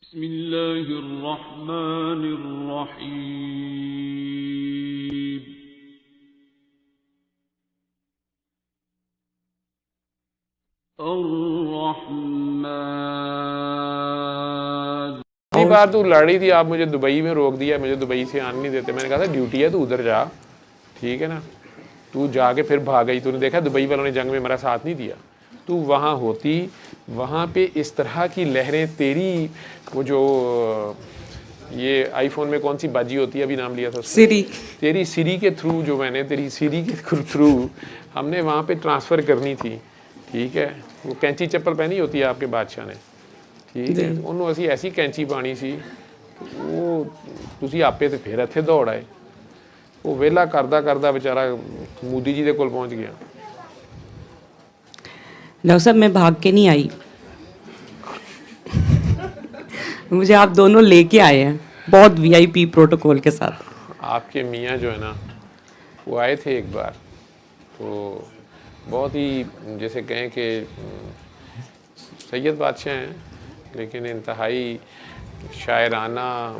बिस्मिल्लाहिर्रहमानिर्रहीम। अर्रहमान। पहली बार तू लड़ रही थी, आप मुझे दुबई में रोक दिया, मुझे दुबई से आने नहीं देते। मैंने कहा था ड्यूटी है, तू उधर जा, ठीक है ना। तू जाके फिर भाग गई। तूने देखा दुबई वालों ने जंग में मेरा साथ नहीं दिया। तू वहाँ होती, वहाँ पे इस तरह की लहरें तेरी, वो जो ये आईफोन में कौन सी बाजी होती है, अभी नाम लिया था उसने, सिरी, तेरी सिरी के थ्रू, जो मैंने तेरी सिरी के थ्रू हमने वहाँ पे ट्रांसफ़र करनी थी, ठीक है। वो कैंची चप्पल पहनी होती है आपके बादशाह ने, ठीक है। ਉਹਨੂੰ ਅਸੀਂ ऐसी कैंची पानी सी, वो ਤੁਸੀਂ आपे तो फिर ਇੱਥੇ दौड़ आए। वो वेला करदा करदा बेचारा मोदी जी के कोल पहुँच गया। डॉक्टर साहब मैं भाग के नहीं आई, मुझे आप दोनों लेके आए हैं बहुत वीआईपी प्रोटोकॉल के साथ। आपके मियाँ जो है ना, वो आए थे एक बार, तो बहुत ही जैसे कहें कि सैयद बादशाह हैं, लेकिन इंतहाई शायराना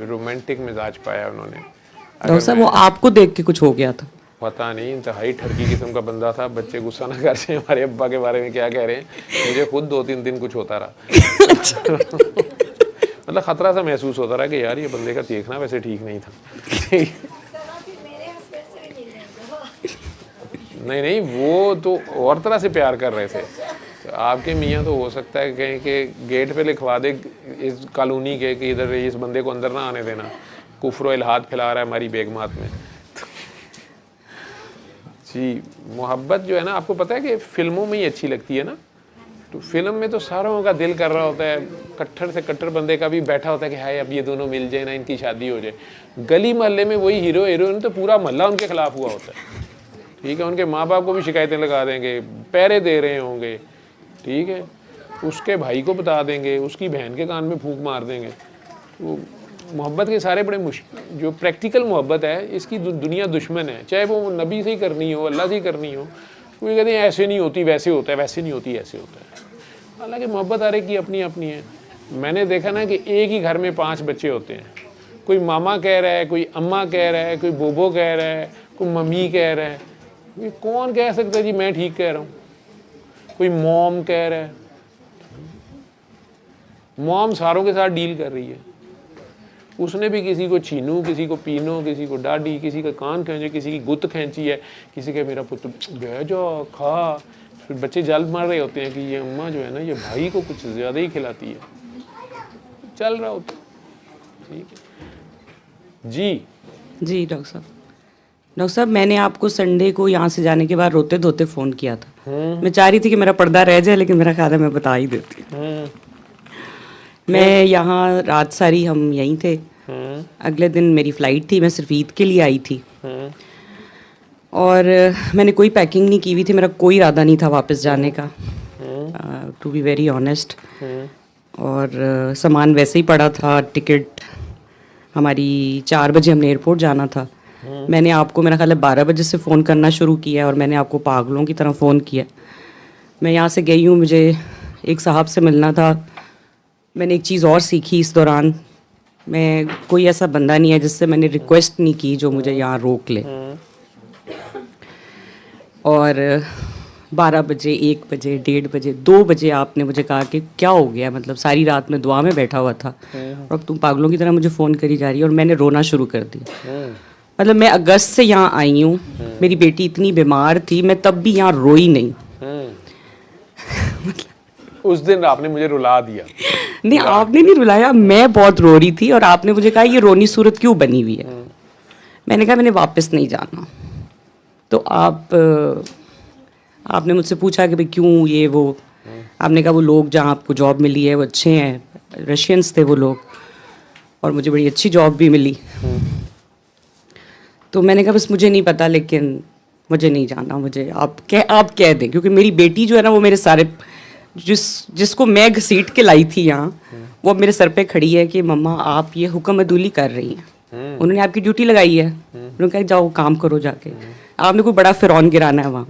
रोमांटिक मिजाज पाया उन्होंने। डॉक्टर साहब वो आपको देख के कुछ हो गया था? पता नहीं, इंतहाई ठरकी किस्म का बंदा था। बच्चे गुस्सा ना कर से हमारे अब्बा के बारे में क्या कह रहे हैं, मुझे खुद 2-3 दिन कुछ होता रहा। मतलब ख़तरा सा महसूस होता रहा कि यार ये बंदे का देखना वैसे ठीक नहीं था। नहीं नहीं, वो तो और तरह से प्यार कर रहे थे। तो आपके मियाँ तो हो सकता है कहीं कि गेट पे लिखवा दे इस कॉलोनी के कि इधर इस बंदे को अंदर ना आने देना, कुफ्र इल्हाद फैला रहा है हमारी बेगमात में। जी, मोहब्बत जो है ना, आपको पता है कि फ़िल्मों में ही अच्छी लगती है ना। तो फिल्म में तो सारों का दिल कर रहा होता है, कट्टर से कट्टर बंदे का भी बैठा होता है कि हाय अब ये दोनों मिल जाए ना, इनकी शादी हो जाए। गली मोहल्ले में वही हीरो हीरोइन, तो पूरा मोहल्ला उनके खिलाफ हुआ होता है, ठीक है। उनके माँ बाप को भी शिकायतें लगा देंगे, पैरे दे रहे होंगे, ठीक है। उसके भाई को बता देंगे, उसकी बहन के कान में फूंक मार देंगे। तो मोहब्बत के सारे बड़े मुश्किल, जो प्रैक्टिकल मोहब्बत है, इसकी दुनिया दुश्मन है। चाहे वो नबी से ही करनी हो, अल्लाह से ही करनी हो, कोई कहते हैं ऐसे नहीं होती वैसे होता है, वैसे नहीं होती ऐसे होता है। हालांकि मोहब्बत हर एक की अपनी अपनी है। मैंने देखा ना कि एक ही घर में 5 बच्चे होते हैं। कोई मामा कह रहा है, कोई अम्मा कह रहा है, कोई बोबो कह रहा है, कोई मम्मी कह रहा है। ये कौन कह सकता है जी मैं ठीक कह रहा हूँ? कोई मॉम कह रहा है। मॉम सारों के साथ डील कर रही है। उसने भी किसी को छीनू, किसी को पीनो, किसी को डाडी, किसी का कान खींचे, किसी की गुत्त खींची है, किसी का मेरा पुत्र बह जाओ खा। फिर बच्चे जल मार रहे होते हैं कि ये अम्मा जो है ना, ये भाई को कुछ ज़्यादा ही खिलाती है। चल रहा होता, ठीक है जी। जी डॉक्टर साहब, मैंने आपको संडे को यहाँ से जाने के बाद रोते धोते फ़ोन किया था। मैं चाह रही थी कि मेरा पर्दा रह जाए, लेकिन मेरा ख्याल है मैं बता ही देती। मैं यहाँ रात सारी हम यहीं थे। अगले दिन मेरी फ़्लाइट थी, मैं सिर्फ ईद के लिए आई थी। और मैंने कोई पैकिंग नहीं की हुई थी, मेरा कोई इरादा नहीं था वापस जाने का, टू बी वेरी ऑनेस्ट। और सामान वैसे ही पड़ा था, टिकट हमारी 4 बजे हमने एयरपोर्ट जाना था। मैंने आपको मेरा ख्याल है 12 बजे से फ़ोन करना शुरू किया और मैंने आपको पागलों की तरह फ़ोन किया। मैं यहाँ से गई हूँ, मुझे एक साहब से मिलना था। मैंने एक चीज़ और सीखी इस दौरान, मैं कोई ऐसा बंदा नहीं है जिससे मैंने रिक्वेस्ट नहीं की जो मुझे यहाँ रोक ले। और 12 बजे, 1 बजे, 1:30 बजे, 2 बजे आपने मुझे कहा कि क्या हो गया, मतलब सारी रात में दुआ में बैठा हुआ था और अब तुम पागलों की तरह मुझे फ़ोन करी जा रही है। और मैंने रोना शुरू कर दिया। मतलब मैं अगस्त से यहाँ आई हूँ, मेरी बेटी इतनी बीमार थी, मैं तब भी यहाँ रोई नहीं। उस दिन आपने मुझे रुला दिया। नहीं, आपने नहीं रुलाया, मैं बहुत रो रही थी और आपने मुझे कहा ये रोनी सूरत क्यों बनी हुई है। मैंने कहा मैंने वापस नहीं जाना। तो आपने मुझसे पूछा कि भाई क्यों ये वो। आपने कहा वो लोग जहाँ आपको जॉब मिली है वो अच्छे हैं, रशियंस थे वो लोग, और मुझे बड़ी अच्छी जॉब भी मिली। तो मैंने कहा बस मुझे नहीं पता, लेकिन मुझे नहीं जाना, मुझे आप कह दें, क्योंकि मेरी बेटी जो है ना, वो मेरे सारे जिसको मैं घसीट के लाई थी यहाँ, वो अब मेरे सर पे खड़ी है कि मम्मा आप ये हुक्म अदूली कर रही हैं, उन्होंने आपकी ड्यूटी लगाई है, उन्होंने कहा जाओ काम करो जाके, आपने कोई बड़ा फिरौन गिराना है वहाँ।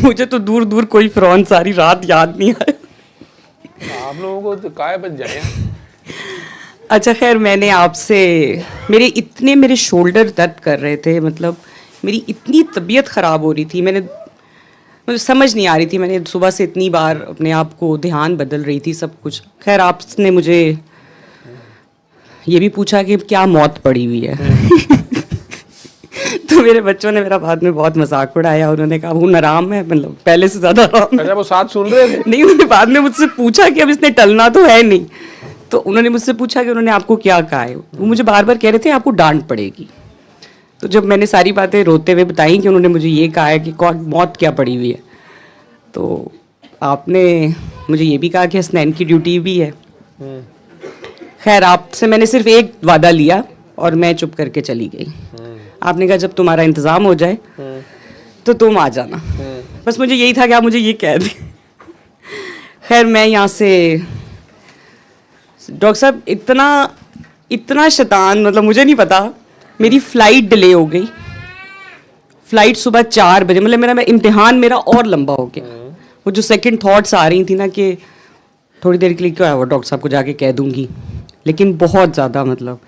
मुझे तो दूर दूर कोई फिरौन सारी रात याद नहीं आया। आप लोगों को तो काय बच जाए। अच्छा खैर, मैंने आपसे मेरे शोल्डर दर्द कर रहे थे, मतलब मेरी इतनी तबीयत ख़राब हो रही थी, मुझे समझ नहीं आ रही थी, मैंने सुबह से इतनी बार अपने आप को ध्यान बदल रही थी सब कुछ। खैर आपने मुझे ये भी पूछा कि क्या मौत पड़ी हुई है। तो मेरे बच्चों ने मेरा बाद में बहुत मजाक उड़ाया, उन्होंने कहा वो आराम है, मतलब पहले से ज़्यादा आराम है। अच्छा, वो साथ सुन रहे थे? नहीं, उन्होंने बाद में मुझसे पूछा कि अब इसने टलना तो है नहीं, तो उन्होंने मुझसे पूछा कि उन्होंने आपको क्या कहा है। वो मुझे बार बार कह रहे थे आपको डांट पड़ेगी। तो जब मैंने सारी बातें रोते हुए बताई कि उन्होंने मुझे ये कहा है कि कौन मौत क्या पड़ी हुई है, तो आपने मुझे ये भी कहा कि हसनैन की ड्यूटी भी है। खैर आपसे मैंने सिर्फ एक वादा लिया और मैं चुप करके चली गई। आपने कहा जब तुम्हारा इंतज़ाम हो जाए तो तुम आ जाना। बस मुझे यही था कि आप मुझे ये कह दें। खैर मैं यहाँ से, डॉक्टर साहब इतना शैतान, मतलब मुझे नहीं पता, मेरी फ़्लाइट डिले हो गई। फ़्लाइट सुबह 4 बजे, मतलब मेरा इम्तिहान मेरा और लंबा हो गया। वो जो सेकंड थॉट्स आ रही थी ना कि थोड़ी देर के लिए क्या है वो डॉक्टर साहब को जाके कह दूंगी, लेकिन बहुत ज़्यादा मतलब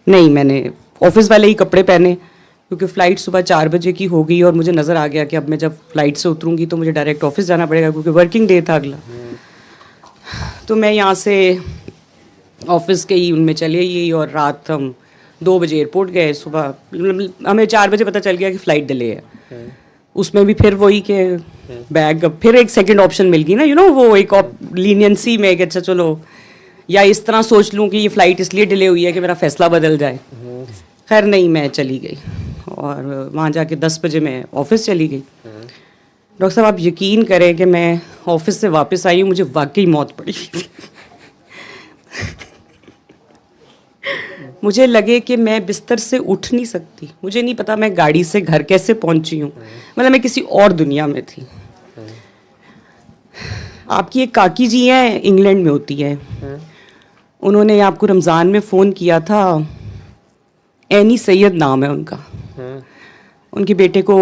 नहीं, मैंने ऑफिस वाले ही कपड़े पहने क्योंकि फ़्लाइट सुबह 4 बजे की हो गई और मुझे नज़र आ गया कि अब मैं जब फ़्लाइट से उतरूँगी तो मुझे डायरेक्ट ऑफिस जाना पड़ेगा क्योंकि वर्किंग डे था अगला। तो मैं यहाँ से ऑफिस के ही उनमें चले गई और रात हम 2 बजे एयरपोर्ट गए। सुबह हमें 4 बजे पता चल गया कि फ़्लाइट डिले है। उसमें भी फिर वही के बैग, फिर एक सेकंड ऑप्शन मिल गई ना, वो एक लीनियंसी में कि अच्छा चलो, या इस तरह सोच लूँ कि ये फ़्लाइट इसलिए डिले हुई है कि मेरा फ़ैसला बदल जाए। खैर नहीं, मैं चली गई और वहाँ जाके 10 बजे मैं ऑफिस चली गई। डॉक्टर साहब आप यकीन करें कि मैं ऑफिस से वापस आई हूँ, मुझे वाकई मौत पड़ी। मुझे लगे कि मैं बिस्तर से उठ नहीं सकती, मुझे नहीं पता मैं गाड़ी से घर कैसे पहुंची हूँ, मतलब मैं किसी और दुनिया में थी। आपकी एक काकी जी हैं, इंग्लैंड में होती है, उन्होंने आपको रमज़ान में फ़ोन किया था, एनी सैयद नाम है उनका। उनके बेटे को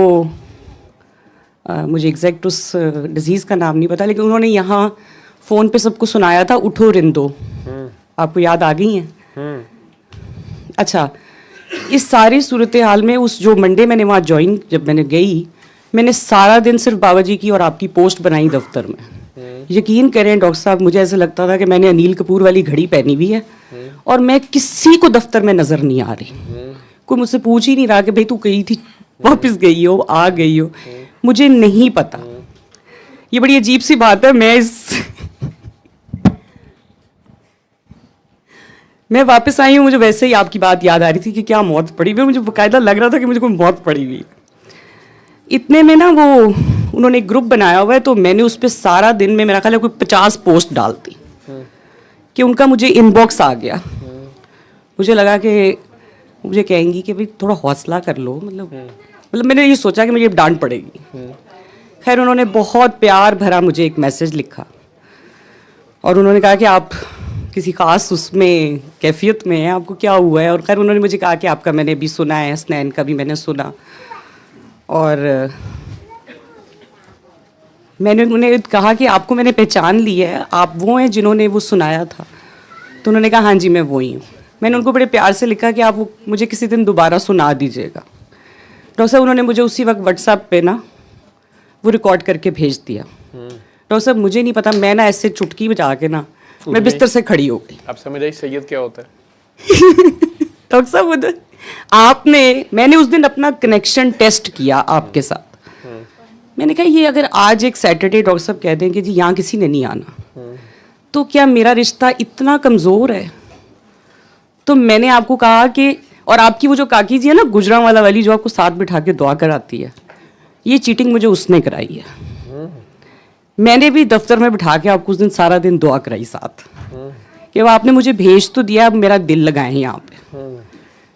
मुझे एग्जैक्ट उस डिजीज़ का नाम नहीं पता, लेकिन उन्होंने यहाँ फ़ोन पे सबको सुनाया था उठो रिंदो। आपको याद आ गई हैं? अच्छा, इस सारी सूरत हाल में उस जो मंडे मैंने वहाँ ज्वाइन, जब मैंने गई, मैंने सारा दिन सिर्फ बाबा जी की और आपकी पोस्ट बनाई दफ्तर में। यकीन करें डॉक्टर साहब, मुझे ऐसा लगता था कि मैंने अनिल कपूर वाली घड़ी पहनी हुई है और मैं किसी को दफ्तर में नज़र नहीं आ रही। कोई मुझसे पूछ ही नहीं रहा कि भाई तू गई थी, वापस गई हो, आ गई हो, मुझे नहीं पता। ये बड़ी अजीब सी बात है। मैं वापस आई हूँ, मुझे वैसे ही आपकी बात याद आ रही थी कि क्या मौत पड़ी हुई, मुझे बाकायदा लग रहा था कि मुझे कोई मौत पड़ी हुई। इतने में ना वो उन्होंने एक ग्रुप बनाया हुआ है, तो मैंने उस पर सारा दिन में मेरा ख्याल है कोई 50 पोस्ट डालती कि उनका मुझे इनबॉक्स आ गया। मुझे लगा कि मुझे कहेंगी कि भाई थोड़ा हौसला कर लो, मतलब मैंने ये सोचा कि मुझे डांट पड़ेगी। खैर उन्होंने बहुत प्यार भरा मुझे एक मैसेज लिखा और उन्होंने कहा कि आप किसी ख़ास उसमें कैफियत में है, आपको क्या हुआ है। और खैर उन्होंने मुझे कहा कि आपका मैंने भी सुना है, हसनैन का भी मैंने सुना, और मैंने उन्हें कहा कि आपको मैंने पहचान ली है, आप वो हैं जिन्होंने वो सुनाया था। तो उन्होंने कहा हाँ जी मैं वही हूँ। मैंने उनको बड़े प्यार से लिखा कि आप वो मुझे किसी दिन दोबारा सुना दीजिएगा। डॉक्टर साहब उन्होंने मुझे उसी वक्त व्हाट्सएप पे ना वो रिकॉर्ड करके भेज दिया। डॉक्टर साहब मुझे नहीं पता, मैं ना ऐसे चुटकी बजा के ना मैं बिस्तर से खड़ी हो गई। अब समझ आई सैयद क्या होता है? डॉक्टर साहब मैंने उस दिन अपना कनेक्शन टेस्ट किया आपके साथ। मैंने कहा ये अगर आज एक सैटरडे डॉक्टर साहब कह दें कि जी यहाँ किसी ने नहीं आना, तो क्या मेरा रिश्ता इतना कमज़ोर है? तो मैंने आपको कहा कि, और आपकी वो जो काकी जी है ना गुजरांवाला वाली, जो आपको साथ बिठा के दुआ कराती है, ये चीटिंग मुझे उसने कराई है। मैंने भी दफ्तर में बिठा के आपको उस दिन सारा दिन दुआ कराई साथ कि वो आपने मुझे भेज तो दिया, अब मेरा दिल लगाए यहाँ पे।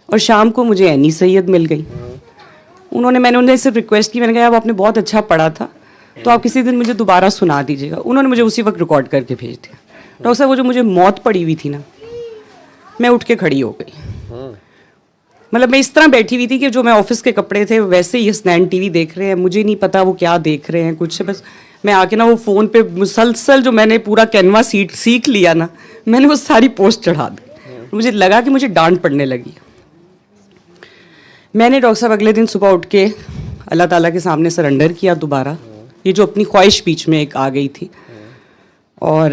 और शाम को मुझे एनी सैयद मिल गई। मैंने उन्हें सिर्फ रिक्वेस्ट की, मैंने कहा अब आपने बहुत अच्छा पढ़ा था तो आप किसी दिन मुझे दोबारा सुना दीजिएगा। उन्होंने मुझे उसी वक्त रिकॉर्ड करके भेज दिया। डॉक्टर साहब वो जो मुझे मौत पड़ी हुई थी ना, मैं उठ के खड़ी हो गई। मतलब मैं इस तरह बैठी हुई थी कि जो मैं ऑफिस के कपड़े थे वैसे ही हसनैन टीवी देख रहे हैं, मुझे नहीं पता वो क्या देख रहे हैं कुछ, बस मैं आके ना वो फ़ोन पे मुसलसल जो मैंने पूरा कैनवा सीख लिया ना, मैंने वो सारी पोस्ट चढ़ा दी। मुझे लगा कि मुझे डांट पड़ने लगी। मैंने डॉक्टर साहब अगले दिन सुबह उठ के अल्लाह ताला के सामने सरेंडर किया दोबारा, ये जो अपनी ख्वाहिश बीच में एक आ गई थी। और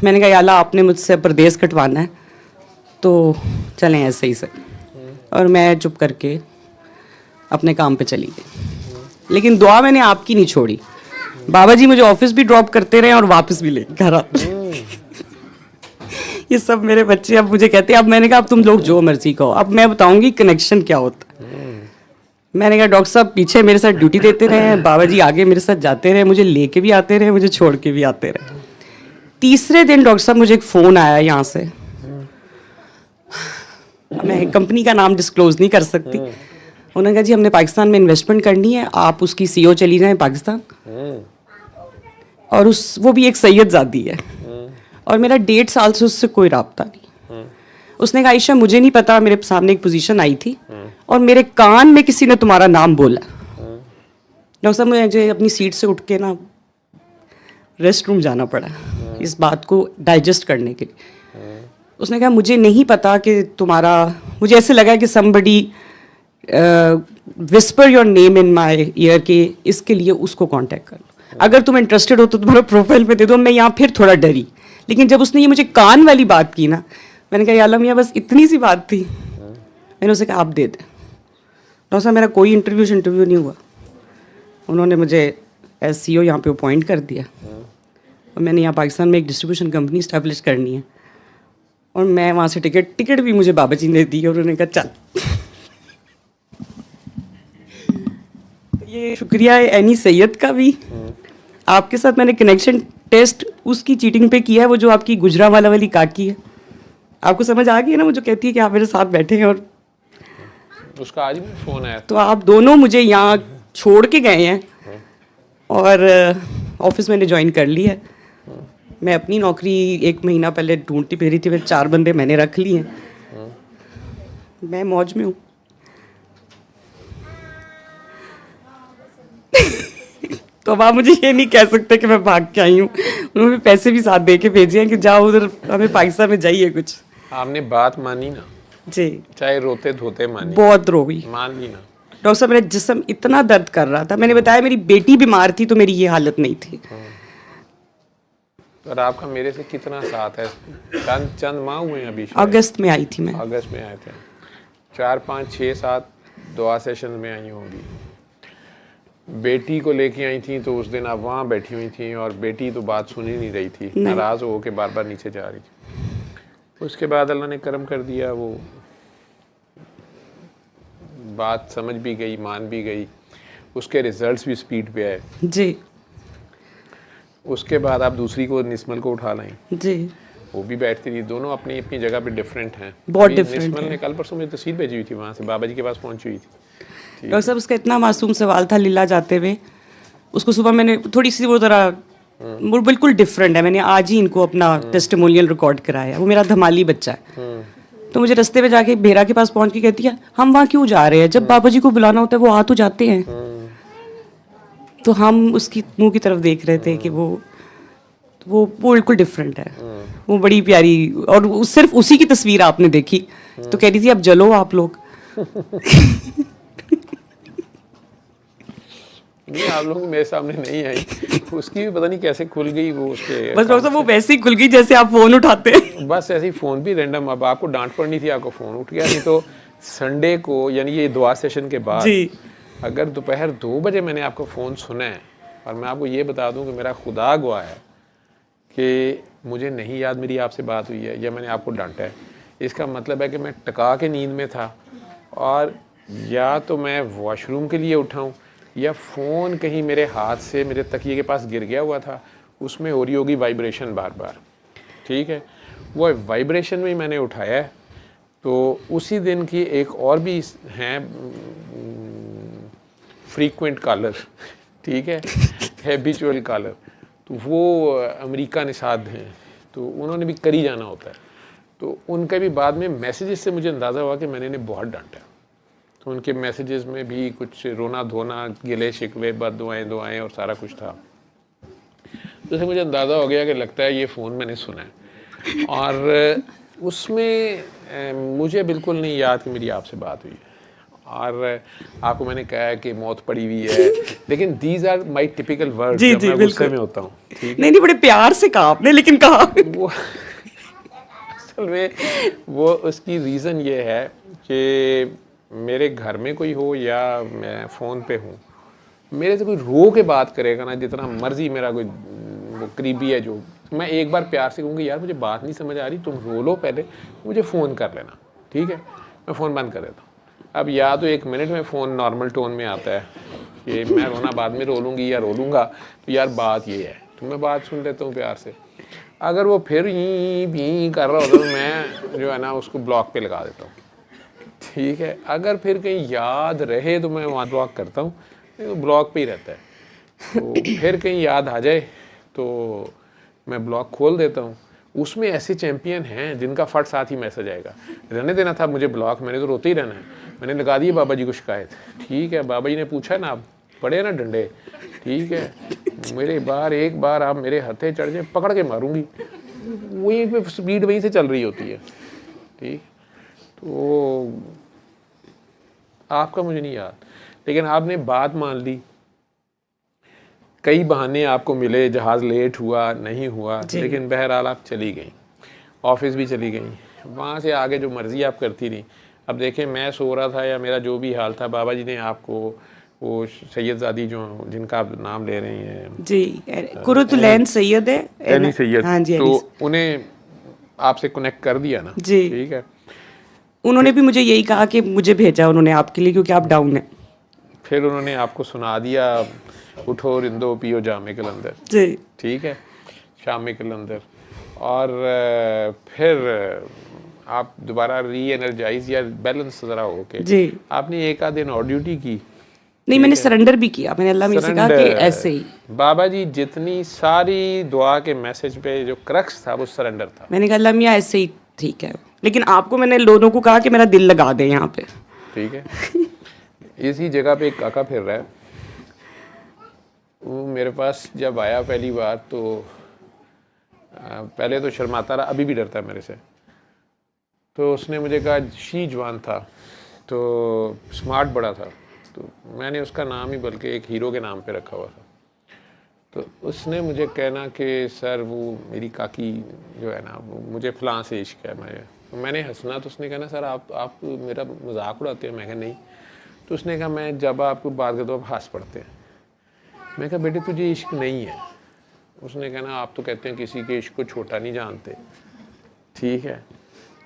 मैंने कहा या अल्लाह आपने मुझसे परदेस कटवाना है तो चलें ऐसे ही से। और मैं चुप करके अपने काम पे चली गई। लेकिन दुआ मैंने आपकी नहीं छोड़ी। बाबा जी मुझे ऑफिस भी ड्रॉप करते रहे और वापस भी ले घर आते। ये सब मेरे बच्चे अब मुझे कहते हैं, अब मैंने कहा अब तुम लोग जो मर्जी कहो, अब मैं बताऊंगी कनेक्शन क्या होता है। मैंने कहा डॉक्टर साहब पीछे मेरे साथ ड्यूटी देते रहे, बाबा जी आगे मेरे साथ जाते रहे, मुझे लेके भी आते रहे, मुझे छोड़ के भी आते रहे। तीसरे दिन डॉक्टर साहब मुझे एक फ़ोन आया यहाँ से, मैं कंपनी का नाम डिस्क्लोज नहीं कर सकती। उन्होंने कहा जी हमने पाकिस्तान में इन्वेस्टमेंट करनी है, आप उसकी सीईओ चली जाएं पाकिस्तान। और वो भी एक सैयद ज़ादी है और मेरा 1.5 साल से उससे कोई राब्ता नहीं। उसने कहा आयशा मुझे नहीं पता, मेरे सामने एक पोजीशन आई थी और मेरे कान में किसी ने तुम्हारा नाम बोला। डॉक्टर साहब मुझे अपनी सीट से उठ के ना रेस्ट रूम जाना पड़ा इस बात को डाइजेस्ट करने के लिए। उसने कहा मुझे नहीं पता कि तुम्हारा, मुझे ऐसे लगा कि somebody whisper your name in my year के इसके लिए उसको कांटेक्ट कर लो, अगर तुम इंटरेस्टेड हो तो तुम्हारा प्रोफाइल पे दे दो। मैं यहाँ फिर थोड़ा डरी, लेकिन जब उसने ये मुझे कान वाली बात की ना, मैंने कहा या अल्लाह मियां बस इतनी सी बात थी। मैंने उसे कहा आप दे दें। डॉक्टर साहब मेरा कोई इंटरव्यू नहीं हुआ, उन्होंने मुझे एज CEO यहाँ पे अपॉइंट कर दिया और मैंने यहाँ पाकिस्तान में एक डिस्ट्रीब्यूशन कंपनी इस्टेब्लिश करनी है। और मैं वहाँ से टिकट भी मुझे बाबा जी ने दी और उन्होंने कहा चल। ये शुक्रिया है एनी सैयद का भी। आपके साथ मैंने कनेक्शन टेस्ट उसकी चीटिंग पे किया है, वो जो आपकी गुजरावाला वाली काकी है। आपको समझ आ गई है ना, वो जो कहती है कि आप मेरे साथ बैठे हैं और उसका आज भी फ़ोन आया। तो आप दोनों मुझे यहाँ छोड़ के गए हैं और ऑफिस मैंने ज्वाइन कर ली है। मैं अपनी नौकरी 1 महीना पहले ढूंढती फिरी थी, फिर 4 बंदे मैंने रख लिए हैं। मैं मौज में हूँ। तो अब आप मुझे ये नहीं कह सकते कि मैं भाग के आई हूँ। उन्होंने पैसे भी साथ दे के भेजे हैं कि जाओ उधर हमें पाकिस्तान में जाइए कुछ। आपने बात मानी ना जी, चाहे रोते धोते मानी, बहुत रोई, मान ली ना। डॉक्टर साहब मेरा जिस्म इतना दर्द कर रहा था। मैंने बताया मेरी बेटी बीमार थी तो मेरी ये हालत नहीं थी। और आपका मेरे से कितना साथ है? चंद माह हुए हैं अभी। अगस्त में आई थी मैं। अगस्त में आए थे। 4, 5, 6, 7 दुआ सेशन में आई होंगी। बेटी को लेके आई थी तो उस दिन आप वहाँ बैठी हुई थी और बेटी तो बात सुन ही नहीं रही थी, नाराज़ हो के बार बार नीचे जा रही थी। उसके बाद अल्लाह ने करम कर दिया, वो बात समझ भी गई, मान भी गई, उसके रिजल्ट्स भी स्पीड पे आए जी। उसके बाद आप दूसरी को निस्मल को उठा लाएं जी, वो भी बैठती थी। दोनों अपनी अपनी जगह पे डिफरेंट हैं, बहुत डिफरेंट। निस्मल ने कल परसों में तस्वीर भेजी हुई थी, वहाँ से बाबा जी के पास पहुँची हुई थी। डॉक्टर साहब उसका इतना मासूम सवाल था लीला जाते हुए, उसको सुबह मैंने थोड़ी सी वो ज़रा वो बिल्कुल डिफरेंट है, मैंने आज ही इनको अपना टेस्टिमोनियल रिकॉर्ड कराया। वो मेरा धमाली बच्चा है। तो मुझे रास्ते में जाके भेरा के पास पहुंच के कहती है हम वहाँ क्यों जा रहे हैं, जब बाबा जी को बुलाना होता है वो आ तो जाते हैं। तो हम उसकी मुंह की तरफ देख रहे थे कि वो बिल्कुल डिफरेंट है। वो बड़ी प्यारी, और सिर्फ उसी की तस्वीर आपने देखी तो कह रही थी अब जलो आप लोग। नहीं, आप लोग मेरे सामने नहीं आई, उसकी भी पता नहीं कैसे खुल गई वो उसके। बस डॉक्टर साहब वो वैसे ही खुल गई जैसे आप फोन उठाते हैं। बस ऐसे ही फ़ोन भी रैंडम, अब आपको डांट पड़नी थी, आपको फ़ोन उठ गया। नहीं तो संडे को यानी ये दुआ सेशन के बाद जी, अगर दोपहर 2 बजे मैंने आपको फ़ोन सुना है, और मैं आपको ये बता दूं कि मेरा खुदा गवाह है कि मुझे नहीं याद मेरी आपसे बात हुई है या मैंने आपको डांटा है। इसका मतलब है कि मैं टका के नींद में था और या तो मैं वॉशरूम के लिए उठाऊँ या फ़ोन कहीं मेरे हाथ से मेरे तकिए के पास गिर गया हुआ था, उसमें हो रही होगी वाइब्रेशन बार बार। ठीक है, वो वाइब्रेशन में ही मैंने उठाया है। तो उसी दिन की एक और भी हैं फ्रीक्वेंट कॉलर, ठीक है, हैबिचुअल कॉलर, तो वो अमेरिका निषाद हैं, तो उन्होंने भी करी जाना होता है। तो उनके भी बाद में मैसेजेस से मुझे अंदाज़ा हुआ कि मैंने इन्हें बहुत डांटा। तो उनके मैसेजेस में भी कुछ रोना धोना, गिले शिकवे, बद दुआएं और सारा कुछ था। जैसे मुझे अंदाज़ा हो गया कि लगता है ये फ़ोन मैंने सुना है। और उसमें मुझे बिल्कुल नहीं याद कि मेरी आपसे बात हुई है, और आपको मैंने कहा है कि मौत पड़ी हुई है, लेकिन these are my typical words जब मैं गुस्से में होता हूँ। ठीक है, नहीं बड़े प्यार से कहा आपने, लेकिन कहा वो असल में वो उसकी रीज़न ये है कि मेरे घर में कोई हो या मैं फ़ोन पे हूँ, मेरे से कोई रो के बात करेगा ना, जितना मर्जी मेरा कोई वो करीबी है जो, मैं एक बार प्यार से कहूँगी यार मुझे बात नहीं समझ आ रही, तुम रो लो पहले, मुझे फ़ोन कर लेना, ठीक है, मैं फ़ोन बंद कर देता हूँ। अब या तो 1 मिनट में फ़ोन नॉर्मल टोन में आता है कि मैं रोना बाद में रो लूँगी या रो लूँगा, तो यार बात ये है, तो मैं बात सुन लेता हूँ प्यार से। अगर वो फिर ही कर रहा होता तो मैं जो है ना उसको ब्लॉक पे लगा देता हूँ, ठीक है। अगर फिर कहीं याद रहे तो मैं वहाँ ब्लॉक करता हूँ, नहीं तो ब्लॉक पे ही रहता है। तो फिर कहीं याद आ जाए तो मैं ब्लॉक खोल देता हूँ। उसमें ऐसे चैंपियन हैं जिनका फट साथ ही मैसेज आएगा, रहने देना था मुझे ब्लॉक, मैंने तो रोते ही रहना है, मैंने लगा दी बाबा जी को शिकायत, ठीक है, बाबा जी ने पूछा ना आप पड़े ना डंडे, ठीक है, मेरे बार एक बार आप मेरे हथे चढ़ जाए पकड़ के मारूंगी, वहीं पे स्पीड वहीं से चल रही होती है, ठीक। तो आपका मुझे नहीं याद, लेकिन आपने बात मान ली, कई बहाने आपको मिले, जहाज़ लेट हुआ नहीं हुआ, लेकिन बहरहाल आप चली गई, ऑफिस भी चली गई, वहाँ से आगे जो मर्ज़ी आप करती रही। अब देखें मैं सो रहा था या मेरा जो भी हाल था, बाबा जी ने आपको वो सैयदजादी जो जिनका आप नाम ले रही हैं जी, कुर्रतुलैन सैयद है, एनी सैयद, हाँ जी, तो उन्हें आपसे कनेक्ट कर दिया ना, जी, ठीक है। उन्होंने भी मुझे यही कहा कि मुझे भेजा उन्होंने आपके लिए क्योंकि आप डाउन हैं। फिर उन्होंने आपको सुना दिया उठो रिंदो पियो जामे कलंदर, जी, ठीक है, शाम कलंदर, और फिर आप दोबारा री एनर्जाइज या बैलेंस ज़रा हो के जी, आपने 1 आध दिन और ड्यूटी की। नहीं मैंने सरेंडर भी किया, मैंने अल्लाह में से कहा कि ऐसे ही। बाबा जी जितनी सारी दुआ के मैसेज पे जो क्रक्स था वो सरेंडर था। मैंने कहा अल्लाह मियाँ ऐसे ही ठीक है, लेकिन आपको मैंने लोगों को कहा कि मेरा दिल लगा दे यहाँ पे, ठीक है। इसी जगह पे एक काका फिर रहा है, वो मेरे पास जब आया पहली बार तो पहले तो शर्माता रहा, अभी भी डरता है मेरे से। तो उसने मुझे कहा, शी जवान था तो स्मार्ट बड़ा था, तो मैंने उसका नाम ही बल्कि एक हीरो के नाम पे रखा हुआ था। तो उसने मुझे कहना कि सर वो मेरी काकी जो है ना वो मुझे फ़लाँ से इश्क है। मैंने हंसना, तो उसने कहना सर आप मेरा मजाक उड़ाते हो। मैं कहा नहीं। तो उसने कहा मैं जब आपको बात करता हूँ आप हंस पड़ते हैं। मैं कहा बेटे तुझे इश्क नहीं है। उसने कहना आप तो कहते हैं किसी के इश्क को छोटा नहीं जानते, ठीक है,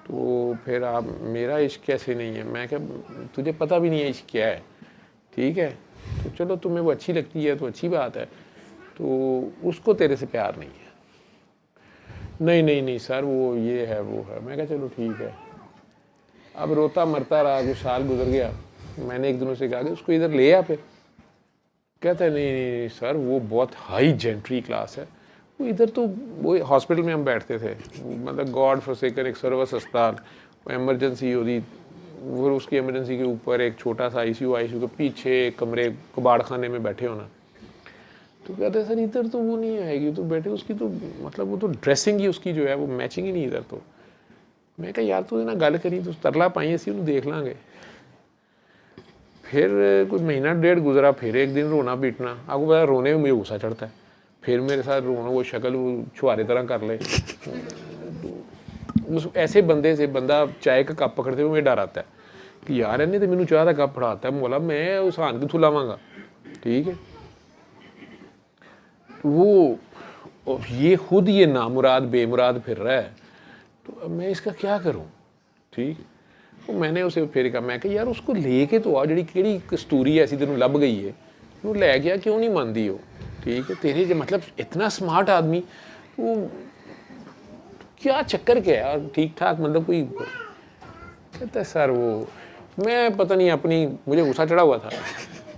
तो फिर आप मेरा इश्क कैसे नहीं है। मैं कहा तुझे पता भी नहीं है इश्क क्या है, ठीक है, तो चलो तुम्हें वो अच्छी लगती है तो अच्छी बात है, तो उसको तेरे से प्यार नहीं है। नहीं सर वो ये है वो है। मैं कहा चलो ठीक है। अब रोता मरता रहा, कुछ साल गुजर गया। मैंने एक दिन उसे कहा कि उसको इधर ले आ। फिर कहता है नहीं सर वो बहुत हाई जेंट्री क्लास है, वो इधर तो वो हॉस्पिटल में हम बैठते थे, मतलब गॉड फॉरसेकन एक सर्विस अस्पताल, एमरजेंसी होती, वो उसकी एमरजेंसी के ऊपर एक छोटा सा आईसीयू के पीछे कमरे कबाड़ खाने में बैठे होना। तो कहते हैं सर इधर तो वो नहीं आएगी, तो बेटे उसकी तो मतलब वो तो ड्रेसिंग ही उसकी जो है वो मैचिंग ही नहीं इधर। तो मैं कहा यार तू ना गल करी, तो तरला पाई असी उन्हें देख लाँगे। फिर कोई महीना डेढ़ गुजरा, फिर एक दिन रोना पीटना। आपको पता रोने में मुझे गुस्सा चढ़ता है, फिर मेरे साथ रोना वो शक्ल वो छुआरे तरह कर ले। उस ऐसे बंदे से बंदा चाय का कप पकड़ते हुए मुझे डर आता है कि यार इन्हें तो मैनू चाह का कप फड़ाता है, बोला मैं उस हान किथों लावांगा, ठीक है। वो ये खुद ये नामुराद बेमुराद फिर रहा है, तो अब मैं इसका क्या करूं, ठीक। तो मैंने उसे फिर कहा, मैं यार उसको लेके तो आ, जी कि कस्तूरी ऐसी तेन लभ गई है, वो लै गया क्यों नहीं मानती हो, ठीक है। तेरे जो मतलब इतना स्मार्ट आदमी, वो क्या चक्कर क्या है, ठीक ठाक मतलब कोई। कहता है सर वो मैं पता नहीं अपनी मुझे गुस्सा चढ़ा हुआ था।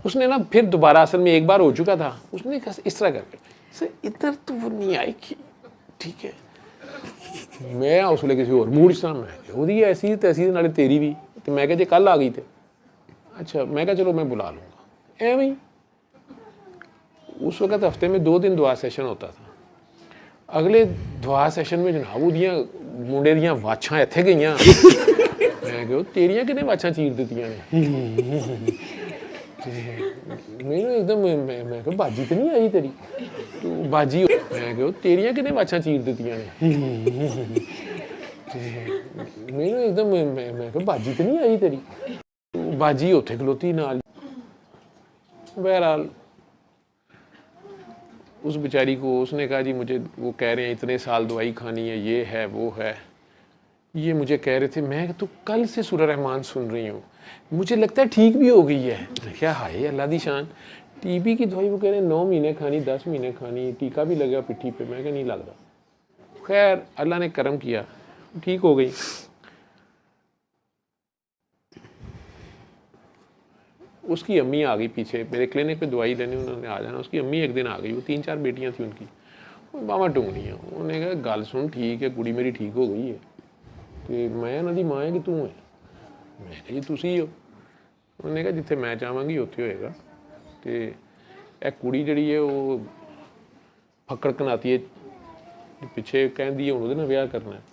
उसने ना फिर दोबारा असल में एक बार हो चुका था, उसने इस तरह करके सर इधर तो वो नहीं आएगी, ठीक है। मैं उसले किसी और मूड च मैं ऐसी तैसी नाले तेरी भी, तो मैं कहा जे कल आ गई थे अच्छा, मैं कहा चलो मैं बुला लूँगा। एवं ही उस वक्त हफ्ते में 2 दिन दुआ सेशन होता था, अगले दुआ सैशन में जनाब ਉਹਦੀਆਂ ਮੁੰਡੇ ਦੀਆਂ ਵਾਛਾਂ ਇੱਥੇ ਗਈਆਂ ਮੈਂ ਕਿਹਾ ਤੇਰੀਆਂ ਕਿਹਨੇ ਵਾਛਾਂ ਚੀਰ ਦਿੱਤੀਆਂ ਨੇ ਤੇ ਮੈਨੂੰ ਇੱਕਦਮ ਮੈਂ ਕਿਹਾ ਬਾਜੀ ਤੇ ਨਹੀਂ ਆਈ ਤੇਰੀ ਤੂੰ ਬਾਜੀ ਮੈਂ ਕਿਹਾ ਤੇਰੀਆਂ ਕਿਹਨੇ ਵਾਛਾਂ ਚੀਰ ਦਿੱਤੀਆਂ ਨੇ ਤੇ ਮੈਨੂੰ ਇੱਕਦਮ ਮੈਂ ਕਿਹਾ ਬਾਜੀ ਤੇ ਨਹੀਂ ਆਈ ਤੇਰੀ ਤੂੰ ਬਾਜੀ ਉੱਥੇ ਖਲੋਤੀ ਨਾਲ बहरहाल उस बेचारी को उसने कहा जी मुझे वो कह रहे हैं इतने साल दवाई खानी है, ये है वो है, ये मुझे कह रहे थे। मैं तो कल से सूरह रहमान सुन रही हूँ, मुझे लगता है ठीक भी हो गई है। क्या हाय अल्लाह दी शान, टीबी की दवाई वो कह रहे हैं 9 महीने खानी, 10 महीने खानी, टीका भी लगा पिट्ठी पे। मैं क्या नहीं लगता। खैर अल्लाह ने करम किया, ठीक हो गई। उसकी अम्मी आ गई पीछे, मेरे क्लिनिक पे दवाई लेने उन्होंने आ जाना। उसकी अम्मी एक दिन आ गई, वो 3-4 बेटियां थी उनकी, बावा टूंगनियां। उन्होंने कहा गल सुन ठीक है, कुड़ी मेरी ठीक हो गई है तो मैं उन्होंने माँ है कि तू है। मैं कहा जी तुसी हो। उन्होंने कहा जिथे मैं चाहवांगी उत्थे होएगा। तो यह कुड़ी जी है वो फक्कड़ कनाती है, पिछे कहती है हूँ वो ब्याह करना है।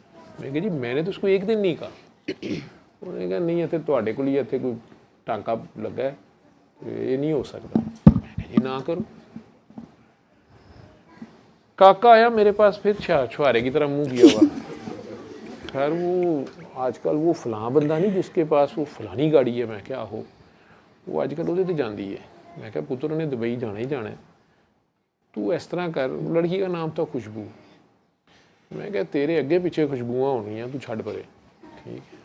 मैं कहा जी मैंने तो उसको एक दिन नहीं कहा। उन्होंने कहा नहीं इतने थोड़े को इतने कोई टांका लगा है, ये नहीं हो सकता। मैं जी ना करो। काका आया मेरे पास फिर छुहारे की तरह मुंह किया हुआ। खैर वो आजकल वो फलां बंदा नहीं जिसके पास वो फलानी गाड़ी है। मैं क्या हो वो आजकल वो तो जाती है। मैं क्या पुत्र ने दुबई जाना ही जाना है, तू इस तरह कर। लड़की का नाम था खुशबू। मैं क्या तेरे अगे पिछे खुशबुआं होनी तू छड़ परे, ठीक है।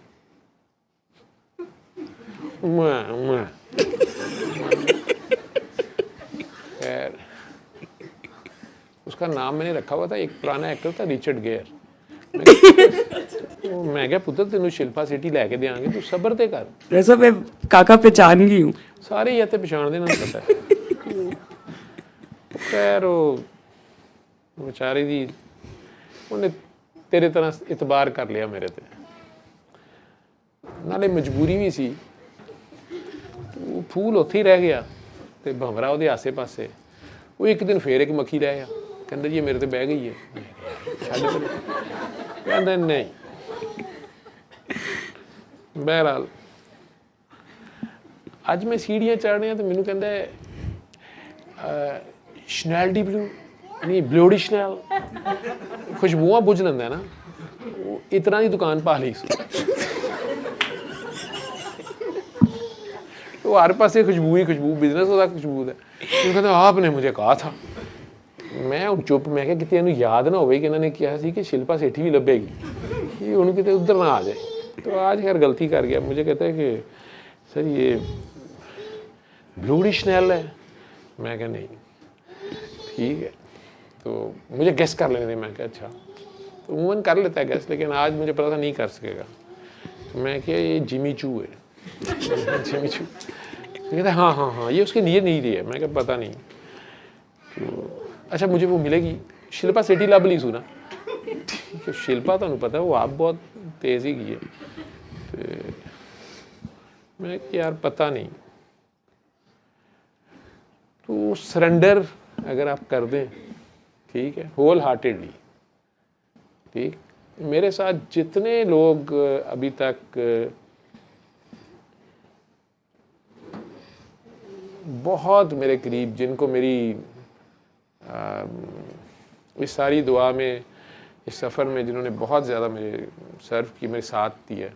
खैर उसका नाम मैंने रखा हुआ था, एक पुराना एक्टर था रिचर्ड गेयर। मैं क्या पुत्र तेन शिल्पा सिटी लैके देंगे, तू सबर ते कर। वैसे मैं काका पहचान गई हूँ, सारे ही इतने पछाण दे पता है। खैर बेचारे दी उन्हें तेरे तरह इतबार कर लिया मेरे ते, नाले मजबूरी भी सी। वो फूल उत्थे ही रह गया तो भंवरा वो आसे पासे। वो एक दिन फिर एक मक्खी रह गया, कहता जी मेरे ते बह गई है। कहता नहीं। बहरहाल अज मैं सीढ़ियाँ चढ़ रहा तो मैनू कहता है शनैल डी ब्लू नहीं ब्लूडी शनैल। खुशबुआं बुझ लेंदा है ना, वो इतना की दुकान पा ली। तो हर पासे खुशबू ही खुशबू, बिजनेस होता खुशबू है। तो कहते आपने मुझे कहा था। मैं चुप, मैं क्या कितने इन्होंने याद ना हो कि इन्होंने कहा कि शिल्पा सेठी भी लभेगी, कि उन्होंने कितने उधर ना आ जाए। तो आज खैर गलती कर गया। मुझे कहता है कि सर ये ब्लूडी शनैल है। मैं क्या नहीं, ठीक है। तो मुझे गेस कर लेने थे। मैं क्या अच्छा, तो उमूमन कर लेता है गेस, लेकिन आज मुझे पता था नहीं कर सकेगा। तो मैं क्या ये जिमी चू है। जिमी चू कहता हाँ हाँ हाँ ये उसके लिए नहीं रही है। मैं क्या पता नहीं। तो अच्छा मुझे वो मिलेगी, शिल्पा सेठी लभ ली सुना, ठीक है। शिल्पा तो पता है वो आप बहुत तेज ही की है। तो मैं यार पता नहीं। तो सरेंडर अगर आप कर दें, ठीक है, होल हार्टेडली, ठीक। मेरे साथ जितने लोग अभी तक बहुत मेरे करीब, जिनको मेरी इस सारी दुआ में, इस सफ़र में जिन्होंने बहुत ज़्यादा मेरे सर्व की, मेरे साथ दिया,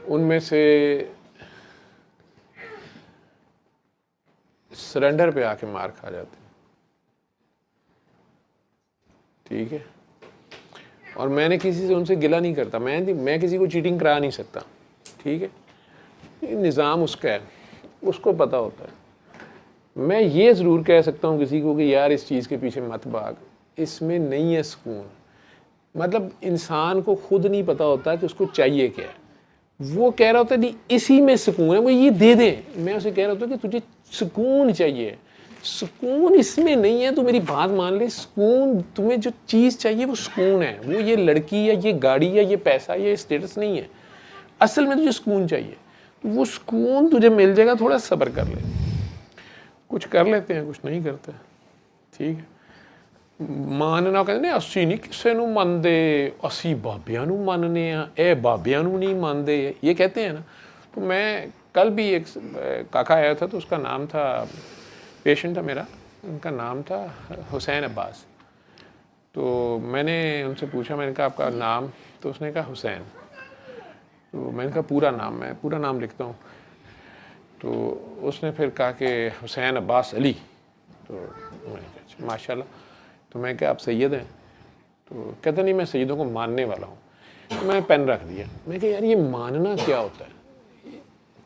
उनमें से सरेंडर पे आके मार खा जाते हैं, ठीक है। और मैंने किसी से उनसे गिला नहीं करता। मैं किसी को चीटिंग करा नहीं सकता, ठीक है। ये निज़ाम उसका है, उसको पता होता है। मैं ये ज़रूर कह सकता हूँ किसी को कि यार इस चीज़ के पीछे मत भाग, इसमें नहीं है सुकून। मतलब इंसान को खुद नहीं पता होता कि उसको चाहिए क्या है। वो कह रहा होता है नहीं इसी में सुकून है, वो ये दे दें। मैं उसे कह रहा होता हूँ कि तुझे सुकून चाहिए, सुकून इसमें नहीं है। तू मेरी बात मान ले, सुकून, तुम्हें जो चीज़ चाहिए वो सुकून है। वो ये लड़की या ये गाड़ी या ये पैसा या ये स्टेटस नहीं है। असल में तुझे सुकून चाहिए, तो वो सुकून तुझे मिल जाएगा। थोड़ा सब्र कर ले। कुछ कर लेते हैं, कुछ नहीं करते, ठीक है। ਮਾਨਣਾ ਕਹਿੰਦੇ ਨੇ ਅਸੀਂ ਨਹੀਂ ਕਿਸੇ ਨੂੰ ਮੰਨਦੇ, ਅਸੀਂ ਬਾਬਿਆਂ ਨੂੰ ਮੰਨਨੇ ਆ, ਇਹ ਬਾਬਿਆਂ ਨੂੰ नहीं मानते, ये कहते हैं ना। तो मैं कल भी एक काका आया था, तो उसका नाम था, पेशेंट था मेरा, उनका नाम था हुसैन अब्बास। तो मैंने उनसे पूछा, मैंने कहा आपका नाम? तो उसने कहा हुसैन। तो मैंने कहा पूरा नाम, मैं पूरा नाम लिखता हूँ। तो उसने फिर कहा कि हुसैन अब्बास अली। तो मैंने कहा माशाल्लाह। तो मैं क्या आप सैयद हैं? तो कहता नहीं, मैं सैयदों को मानने वाला हूँ। तो मैंने पेन रख दिया। मैं कहा यार ये मानना क्या होता है?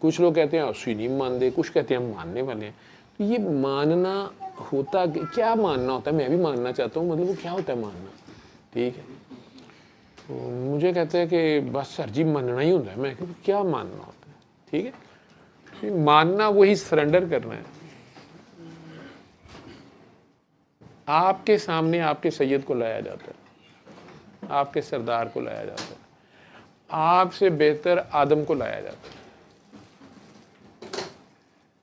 कुछ लोग कहते हैं उसी नहीं मानते, कुछ कहते हैं हम मानने वाले हैं। तो ये मानना होता क्या, मानना होता है? मैं भी मानना चाहता हूँ, मतलब वो क्या होता है मानना? ठीक है। तो मुझे कहते हैं कि बस सर जी मानना ही होता है। मैं कहता क्या मानना होता है? ठीक है, मानना वही सरेंडर करना है। आपके सामने आपके सैयद को लाया जाता है, आपके सरदार को लाया जाता है, आपसे बेहतर आदम को लाया जाता है,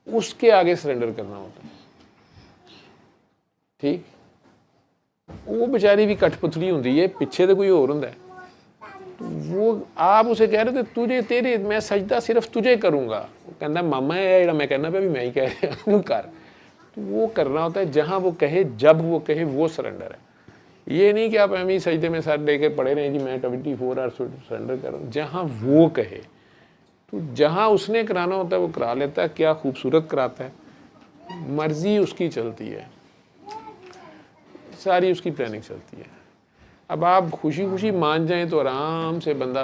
उसके आगे सरेंडर करना होता है। ठीक, वो बेचारी भी कठपुतली होंगी है, पीछे तो कोई और होंदा है। वो आप उसे कह रहे थे तुझे तेरे मैं सजदा सिर्फ तुझे करूँगा, वो कहना मामा है मैं कहना पे भी मैं ही कह रहा कर। तो वो करना होता है जहाँ वो कहे, जब वो कहे, वो सरेंडर है। ये नहीं कि आप एम ही सजदे में सर लेके पड़े रहें जी मैं 24 आवर्स सरेंडर कर रहा हूँ। जहाँ वो कहे, तो जहाँ उसने कराना होता है वो करा लेता है। क्या खूबसूरत कराता है, मर्जी उसकी चलती है, सारी उसकी प्लानिंग चलती है। अब आप खुशी खुशी मान जाएं तो आराम से बंदा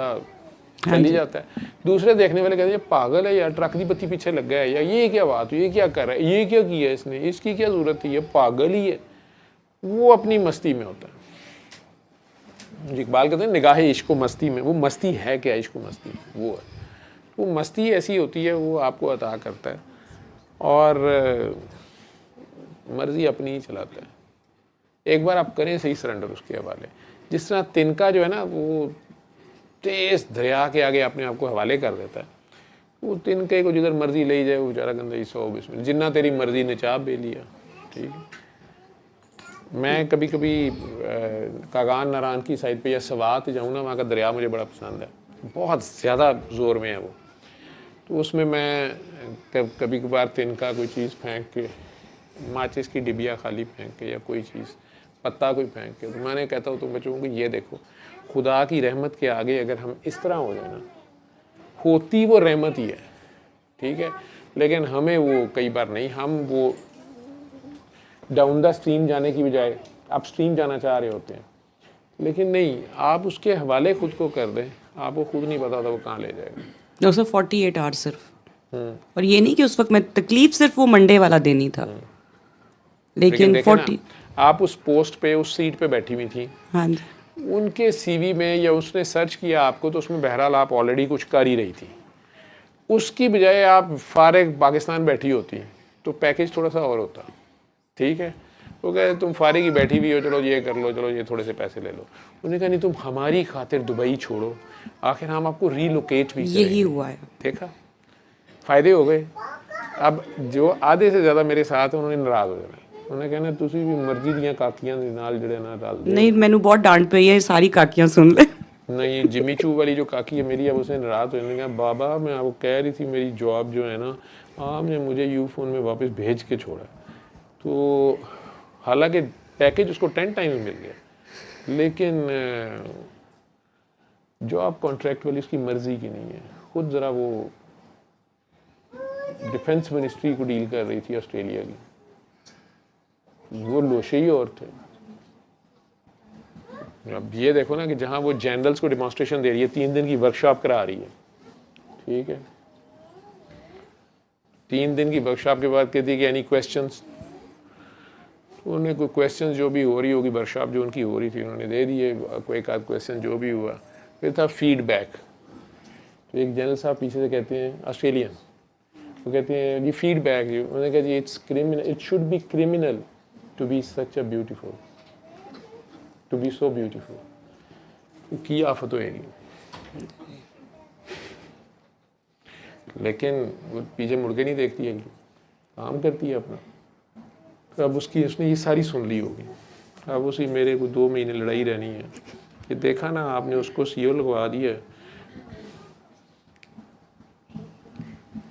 चल ही जाता है। दूसरे देखने वाले कहते हैं पागल है यार, ट्रक की बत्ती पीछे लग गया है, या ये क्या बात हुई, ये क्या कर रहा है, ये क्या किया इसने, इसकी क्या जरूरत थी, ये पागल ही है। वो अपनी मस्ती में होता है। इकबाल कहते हैं निगाह इश्क मस्ती में। वो मस्ती है क्या? इश्क मस्ती वो है, वो मस्ती ऐसी होती है, वो आपको अता करता है और मर्जी अपनी ही चलाता है। एक बार आप करें सही सरेंडर उसके हवाले। जिस तरह तिनका जो है ना, वो तेज दरिया के आगे अपने आप को हवाले कर देता है। वो तिनके को जिधर मर्जी ले जाए, वो बेचारा गंदा ही 100 बिस्मिल्लाह, जिन्ना तेरी मर्जी ने चाप बे लिया। ठीक है, मैं कभी कभी कागान नारायण की साइड पे या सवात जाऊँ ना, वहाँ का दरिया मुझे बड़ा पसंद है, बहुत ज़्यादा ज़ोर में है वो। तो उसमें मैं कभी कभार तिनका कोई चीज़ फेंक के, माचिस की डिबिया खाली फेंक के, या कोई चीज़ पत्ता कोई फेंक के, तो मैंने कहता हूँ तुम बच्चों को ये देखो, खुदा की रहमत के आगे अगर हम इस तरह हो जाए ना, होती वो रहमत ही है। ठीक है, लेकिन हमें वो कई बार नहीं, हम वो डाउन द स्ट्रीम जाने की बजाय अप स्ट्रीम जाना चाह रहे होते हैं। लेकिन नहीं, आप उसके हवाले खुद को कर दें, आपको खुद नहीं पता था वो कहाँ ले जाएगा। 48 आवर्स सिर्फ। और ये नहीं कि उस वक्त मैं तकलीफ सिर्फ वो मंडे वाला दिन ही था, लेकिन 40 आप उस पोस्ट पे, उस सीट पे बैठी हुई थी। हाँ जी, उनके सीवी में या उसने सर्च किया आपको, तो उसमें बहरहाल आप ऑलरेडी कुछ कर ही रही थी। उसकी बजाय आप फारिग पाकिस्तान बैठी होती तो पैकेज थोड़ा सा और होता। ठीक है, वो कहे तुम फारिग ही बैठी हुई हो, चलो ये कर लो, चलो ये थोड़े से पैसे ले लो। उन्होंने कहा नहीं, तुम हमारी खातिर दुबई छोड़ो, आखिर हम आपको रीलोकेट भी करेंगे। यही हुआ है। देखा, फ़ायदे हो गए। अब जो आधे से ज़्यादा मेरे साथ हैं, उन्होंने नाराज़ हो जाना। उन्हें कहना तुसी भी मर्जी दियां काकियां दे नाल जड़े ना डाल दे। नहीं, मैनू बहुत डांट पई है, सारी काकियां सुन ले। नहीं, जिमी चू वाली जो काकी है मेरी, अब उसने नाराज़ हो जाने, बाबा मैं आपको कह रही थी मेरी जॉब जो है ना, आपने मुझे यू फोन में वापस भेज के छोड़ा। तो हालांकि पैकेज उसको 10 टाइम्स मिल गया, लेकिन जॉब कॉन्ट्रैक्ट वाली उसकी मर्जी की नहीं है। खुद ज़रा वो डिफेंस मिनिस्ट्री को डील कर रही थी ऑस्ट्रेलिया की, वो लोशे ही और थे। अब ये देखो ना कि जहाँ वो जनरल्स को डिमॉन्स्ट्रेशन दे रही है, 3 दिन की वर्कशॉप करा रही है। ठीक है, 3 दिन की वर्कशॉप के बाद कहती है कि एनी क्वेश्चंस, तो उन्हें कोई क्वेश्चन जो भी हो रही होगी, वर्कशॉप जो उनकी हो रही थी उन्होंने दे दिए, कोई एक आध क्वेश्चन जो भी हुआ। फिर था फीडबैक। तो एक जनरल साहब पीछे से कहते हैं, ऑस्ट्रेलियन, वो कहते हैं जी फीडबैक, उन्होंने कहा जी it's criminal, it should be criminal to be such a beautiful, to be so beautiful। की आफत होएगी, लेकिन वो पीछे मुड़ के नहीं देखती है, काम करती है अपना। तो अब उसने ये सारी सुन ली होगी, अब उसी मेरे को 2 महीने लड़ाई रहनी है कि देखा ना आपने उसको सीओ लगवा दिया,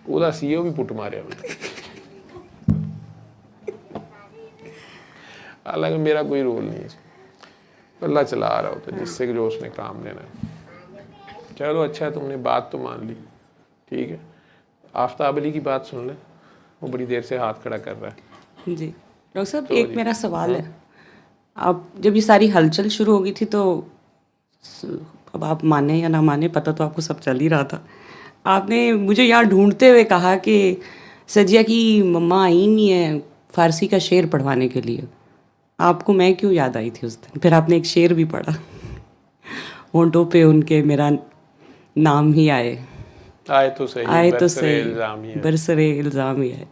ਉਹਦਾ सीओ भी पुट मारे। हालांकि मेरा कोई रोल नहीं है, अल्लाह चला रहा होता है जिससे जो उसने काम लेना है। चलो अच्छा है, तुमने बात तो मान ली, ठीक है। आफ्ताब अली की बात सुन ले, वो बड़ी देर से हाथ खड़ा कर रहा है। जी डॉक्टर साहब, एक मेरा सवाल है। आप जब ये सारी हलचल शुरू हो गई थी तो अब आप माने या ना माने, पता तो आपको सब चल ही रहा था, आपने मुझे यहाँ ढूंढते हुए कहा कि सजिया की मम्मा आई नहीं है फारसी का शेर पढ़वाने के लिए। आपको मैं क्यों याद आई थी उस दिन? फिर आपने एक शेर भी पढ़ा, होंठों पे उनके मेरा नाम ही आए, आए तो सही, आए तो बरसरे सही, इल्जाम ही है। बरसरे इल्ज़ाम ही है।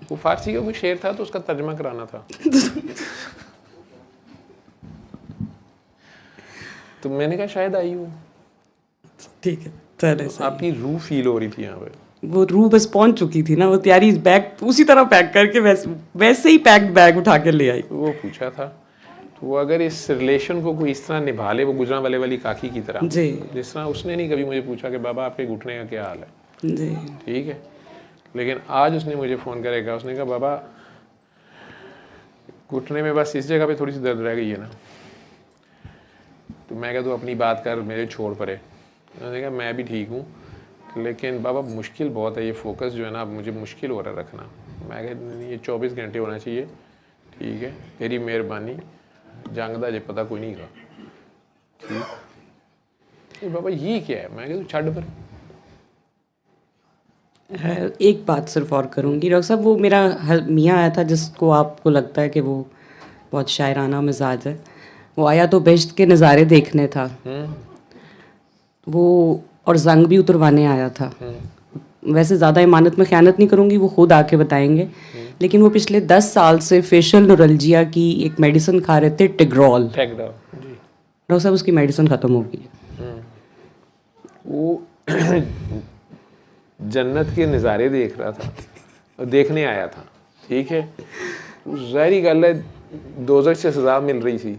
वो फारसी का कोई शेर था तो उसका तर्जमा कराना था। तो मैंने कहा शायद आई हूँ। ठीक है, चले सही। आपकी रूह फील हो रही थी यहाँ पे। वो रूह बस पहुंच चुकी थी ना, वो तैयारी बैग उसी तरह पैक करके वैसे ही पैक्ड बैग उठा के ले आई। वो पूछा था, तो वो अगर इस रिलेशन को कोई इस तरह निभा ले, वो गुजरा वाले वाली काकी की तरह, जी जिस तरह उसने नहीं कभी मुझे पूछा कि बाबा आपके घुटने का क्या हाल है, जी ठीक है। लेकिन आज उसने मुझे फ़ोन करेगा, उसने कहा बाबा घुटने में बस इस जगह पे थोड़ी सी दर्द रह गई है ना। तो मैं कहा तू अपनी बात कर, मेरे छोड़ पड़े। मैंने कहा मैं भी ठीक हूँ, लेकिन बाबा मुश्किल बहुत है, ये फोकस जो है ना अब मुझे मुश्किल हो रहा है रखना। मैं कहा नहीं, ये 24 घंटे होना चाहिए, ठीक है, तेरी मेहरबानी, जंग दा जे पता कोई नहीं का, ठीक। बाबा ये क्या है? मैं कहा तू छड़ पर। एक बात सिर्फ और करूँगी डॉक्टर साहब, वो मेरा मियाँ आया था जिसको आपको लगता है कि वो बहुत शायराना मिजाज है, वो आया तो बेश्त के नज़ारे देखने था वो, और जंग भी उतरवाने आया था। वैसे ज़्यादा इमानत में ख़यानत नहीं करूँगी, वो खुद आके बताएंगे, लेकिन वो पिछले 10 साल से फेशियल न्यूरल्जिया की एक मेडिसिन खा रहे थे, टिग्रॉल। डॉक्टर साहब उसकी मेडिसिन ख़त्म हो गई है। वो जन्नत के नज़ारे देख रहा था और देखने आया था, ठीक है। ज़ाहिरी गल है दोज़ख से सज़ा मिल रही थी,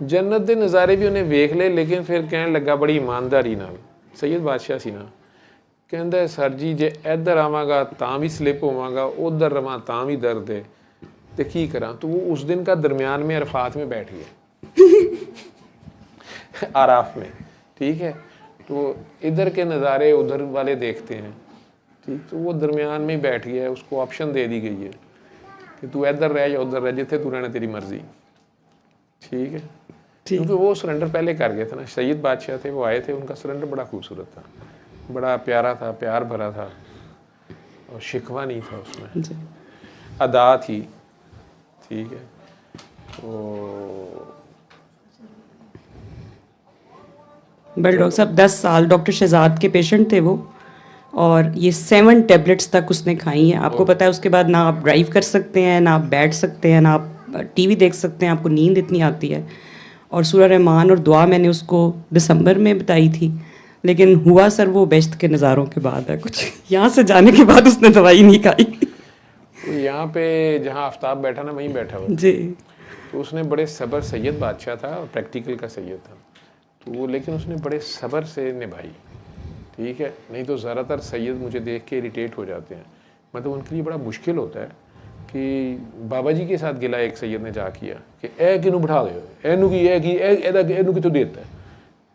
जन्नत के नज़ारे भी उन्हें वेख ले, लेकिन फिर कहने लगा बड़ी ईमानदारी नाल, सैयद बादशाह सी ना, कहंदा सर जी जे इधर आवांगा तां भी स्लिप होवांगा, उधर रवां तां भी दर्द है, तो की करा। तो वो उस दिन का दरमियान में अरफात में बैठ गया आराफ में, ठीक है। तो इधर के नज़ारे उधर वाले देखते हैं, ठीक। तो वो दरमियान में ही बैठ गया है, उसको ऑप्शन दे दी गई है कि तू इधर रह या उधर रह, जिथे तू रहना तेरी मर्जी, ठीक है। क्योंकि वो सरेंडर पहले कर गए थे ना, सैयद बादशाह थे, वो आए थे, उनका सरेंडर बड़ा खूबसूरत था, बड़ा प्यारा था, प्यार भरा था, और शिकवा नहीं था उसमें, अदा थी, ठीक है। तो बट डॉक्टर साहब 10 साल डॉक्टर शहजाद के पेशेंट थे वो, और ये 7 टैबलेट्स तक उसने खाई हैं। आपको पता है उसके बाद ना आप ड्राइव कर सकते हैं, ना आप बैठ सकते हैं, ना आप टीवी देख सकते हैं, आपको नींद इतनी आती है। और सूरह रहमान और दुआ मैंने उसको दिसंबर में बताई थी, लेकिन हुआ सर वो बेश्त के नज़ारों के बाद है कुछ। यहाँ से जाने के बाद उसने दवाई नहीं खाई। तो यहाँ पे जहाँ आफ्ताब बैठा ना, वहीं बैठा हुआ जी। तो उसने बड़े सब्र, सैयद बादशाह था और प्रैक्टिकल का सैयद था, तो वो लेकिन उसने बड़े सब्र से निभाई, ठीक है। नहीं तो ज़्यादातर सैयद मुझे देख के इरिटेट हो जाते हैं, मतलब उनके लिए बड़ा मुश्किल होता है कि बाबा जी के साथ गिला एक सैयद ने जा किया कि ए किनू बिठा गए, एनू की ए की एनू की तो देता है,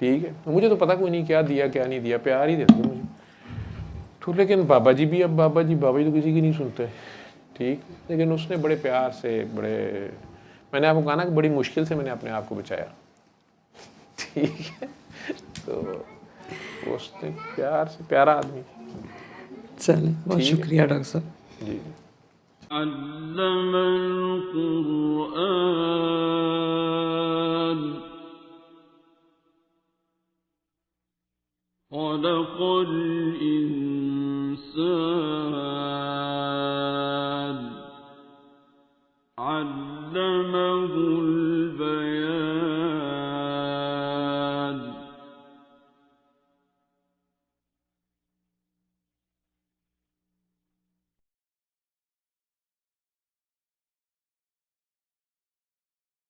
ठीक है। तो मुझे तो पता कोई नहीं क्या दिया क्या नहीं दिया, प्यार ही देते मुझे तो। लेकिन बाबा जी भी, अब बाबा जी तो किसी की नहीं सुनते, ठीक। लेकिन उसने बड़े प्यार से, बड़े, मैंने आपको कहा ना कि बड़ी मुश्किल से मैंने अपने आप को बचाया, ठीक है। तो उसने प्यार से, प्यारा आदमी। चले, बहुत शुक्रिया डॉक्टर साहब जी। अल्लमल कुरआन खलक़ल इंसान अल्लमहुल बयान।